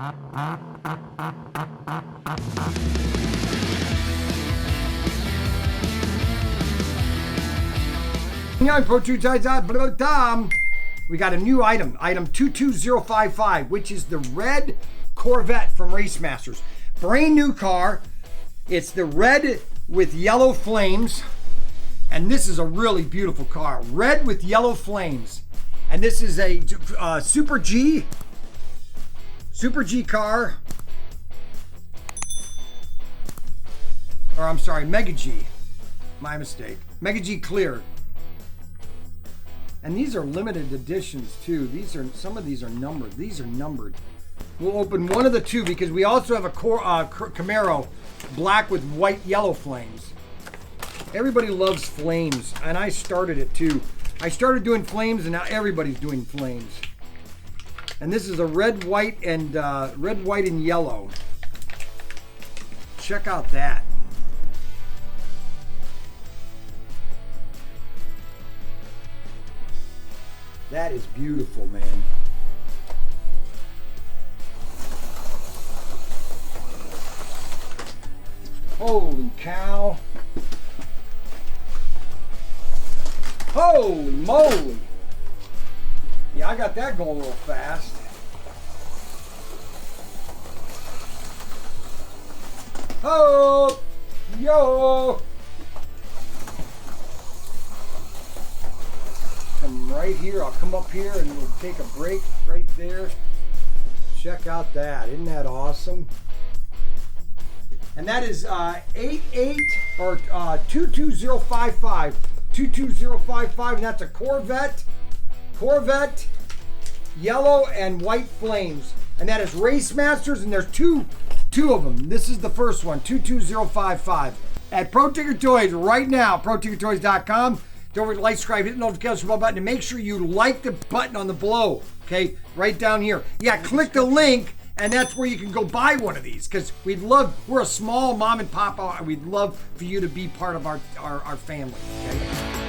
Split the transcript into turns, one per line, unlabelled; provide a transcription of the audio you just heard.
On ProTinkerToys.com, we got a new item 22055, which is the red Corvette from Racemasters. Brand new car. It's the red with yellow flames, and this is a really beautiful car. Red with yellow flames, and this is a Super G car, or I'm sorry, Mega G. My mistake. Mega G clear. And these are limited editions too. Some of these are numbered. These are numbered. We'll open one of the two because we also have a Camaro, black with white yellow flames. Everybody loves flames, and I started it too. I started doing flames, and now everybody's doing flames. And this is a red, white, and yellow. Check out that. That is beautiful, man. Holy cow. Holy moly. Yeah, I got that going a little fast. Oh, yo. Come right here. I'll come up here and we'll take a break right there. Check out that. Isn't that awesome? And that is 88 or 22055. 22055, and that's a Corvette yellow and white flames, and that is Racemasters, and there's two of them. This is the first one, 22055 at ProTinkerToys right now. ProTinkerToys.com. Don't forget to like, subscribe, hit the notification bell button, and make sure you like the button on the below. Okay, right down here. Yeah, click the link, and that's where you can go buy one of these, because we're a small mom and pop, we'd love for you to be part of our family, okay?